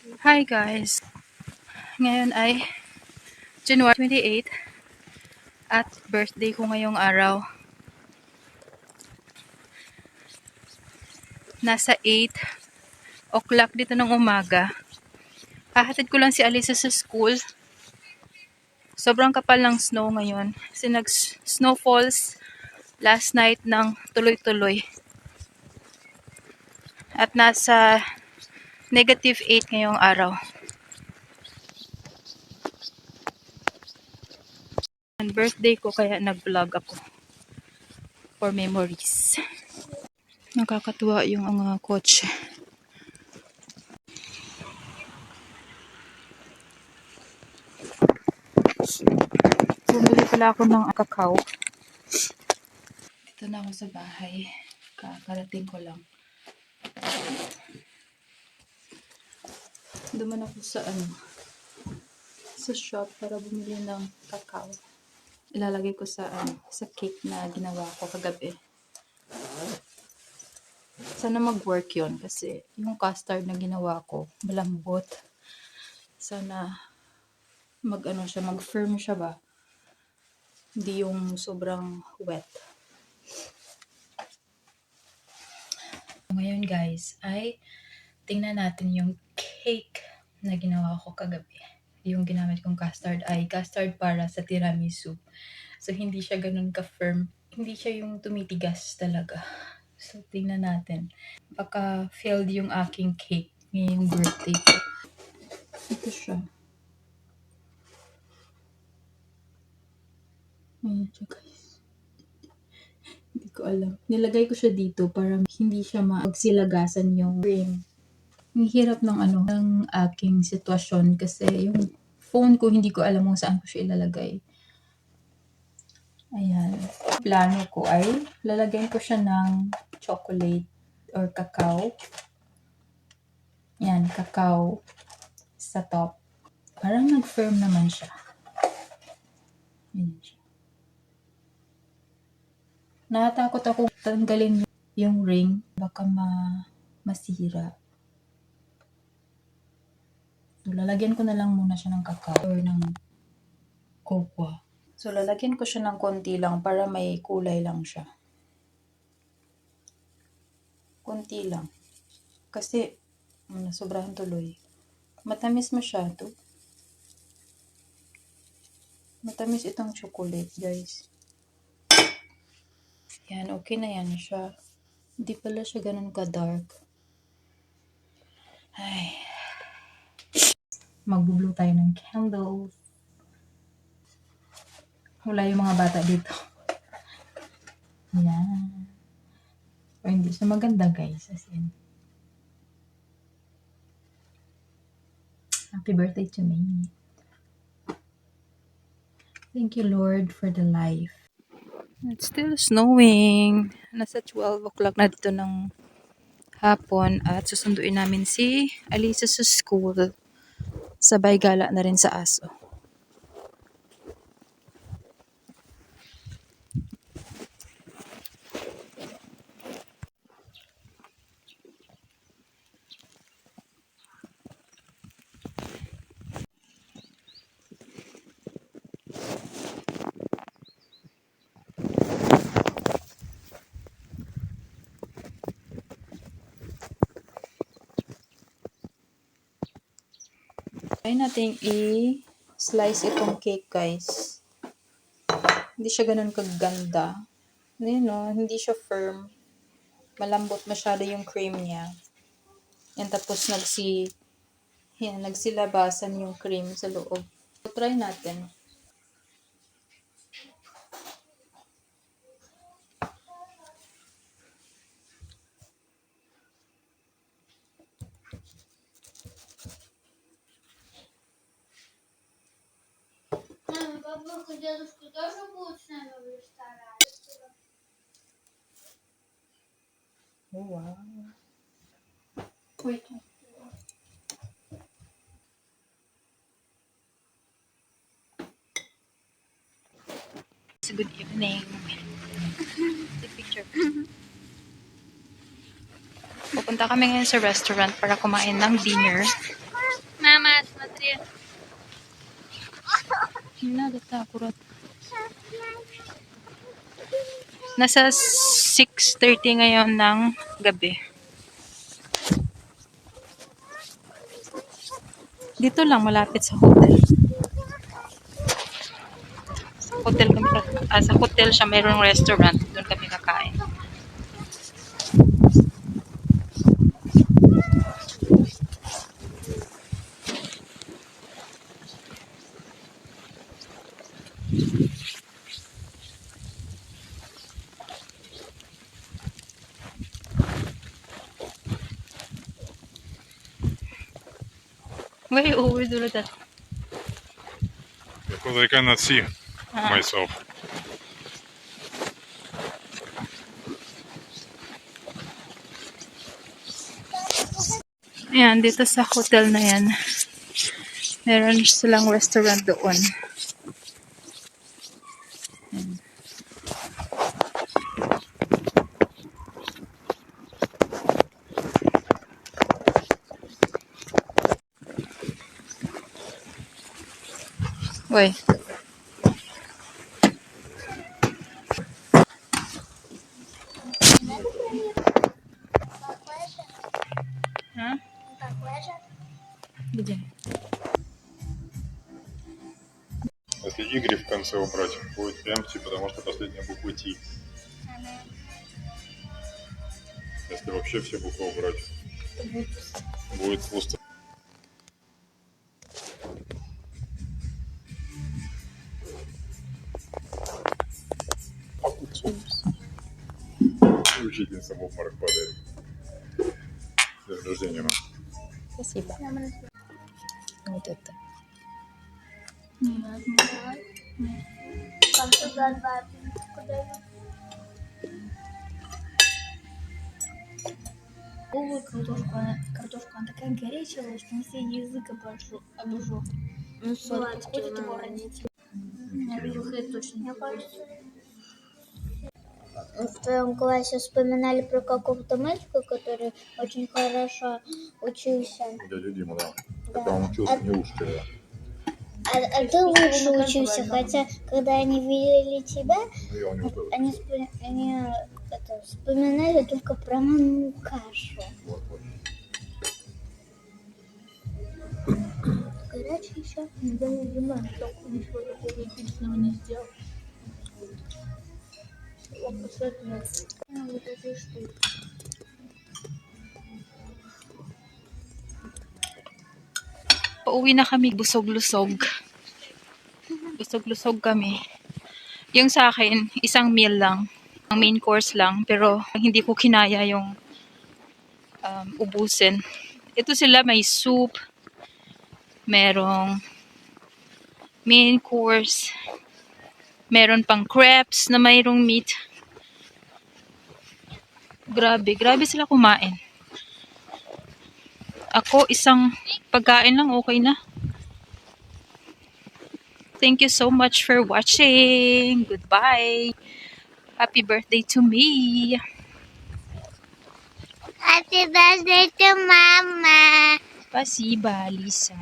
Hi guys! Ngayon ay January 28 at birthday ko ngayong araw. Nasa 8 o'clock dito ng umaga. Hahatid ko lang si Alisa sa school. Sobrang kapal ng snow ngayon. Kasi nag-snowfalls last night ng tuloy-tuloy. At nasa -8 ngayong araw. And birthday ko kaya nag-vlog ako. For memories. Nakakatuwa yung kotse. Bumili pala ako ng kakao. Dito na ako sa bahay. Kakarating ko lang. Duman ako sa shop para bumili ng kakao. Ilalagay ko sa cake na ginawa ko kagabi. Sana mag-work yon kasi yung custard na ginawa ko malambot. Sana mag-firm siya ba? Hindi yung sobrang wet. Ngayon guys ay tingnan natin yung cake na ginawa ko kagabi. Yung ginamit kong custard ay custard para sa tiramisu. So hindi siya ganun ka-firm. Hindi siya yung tumitigas talaga. So tingnan natin. Baka failed yung aking cake ngayong birthday ko. Ito siya. Ayan siya guys. Hindi ko alam. Nilagay ko siya dito para hindi siya magsilagasan yung cream. Ang hirap ng aking sitwasyon kasi yung phone ko hindi ko alam kung saan ko siya ilalagay. Ayan. Plano ko ay lalagyan ko siya ng chocolate or cacao. Yan, cacao sa top. Parang nag-firm naman siya. Ayan siya. Natatakot ako tanggalin yung ring. Baka masira. So, lalagyan ko na lang muna siya ng cacao or ng cocoa. So, lalagyan ko siya ng konti lang para may kulay lang siya. Konti lang. Kasi, sobrahan tuloy. Matamis masyado. Matamis itong chocolate, guys. Yan, okay na yan siya. Hindi pala siya ganun ka-dark. Ay. Mag-blow tayo ng candles. Wala yung mga bata dito. Yan. O hindi siya maganda guys. As in. Happy birthday to me. Thank you Lord for the life. It's still snowing. Nasa 12 o'clock na dito ng hapon at susunduin namin si Alisa sa school. Sabay gala na rin sa aso. Try natin i-slice itong cake guys. Hindi siya ganun kaganda. Hindi siya firm. Malambot masyado yung cream niya. Yan tapos nagsilabasan yung cream sa loob. So, try natin. Бабушка, дедушка тоже будут с нами в ресторане? Oh, wow. Wait. Good evening. Take picture. Pupunta kami ngayon sa restaurant para kumain ng dinner. na data akurat. Nasa 6:30 ngayon ng gabi. Dito lang malapit sa hotel. Sa hotel kami sa hotel siya mayroong restaurant, doon kami kakain. Why overdo that? Because I cannot see myself. Ayan, dito sa hotel na yan. Meron silang restaurant doon. Ayan. Uy. Ha? Так лежать. Где? Если Y в конце убрать, будет empty, потому что последняя буква T. Если вообще все буквы убрать, будет пусто. Учительница в обморок падает. С днем рождения, мам. Спасибо. Вот это. Как туда добавить? Куда его? Ой, картошка, она такая горячая, что на себе язык обожег. Ну, хочет его родить. Я вижу, хлеб точно не хочет. В твоем классе вспоминали про какого-то мальчика, который очень хорошо учился. Дядя Дима, да. Хотя он учился не лучше тебя. А ты лучше учился, хотя когда они видели тебя, Ну, я у него был. они вспоминали только про маму кашу. Вот, вот. Горячий еще? Да, я не знаю, что ничего такого эпичного не сделал. Вот посмотрим. Вот этой штуки. Pauwi na kami, busog-lusog. Busog-lusog kami. Yung sa akin, isang meal lang. Ang main course lang. Pero hindi ko kinaya yung ubusin. Ito sila, may soup. Merong main course. Meron pang crepes na mayroong meat. Grabe, grabe sila kumain. Ako, isang pagkain lang, okay na. Thank you so much for watching. Goodbye. Happy birthday to me. Happy birthday to Mama. Спасибо, Лиса.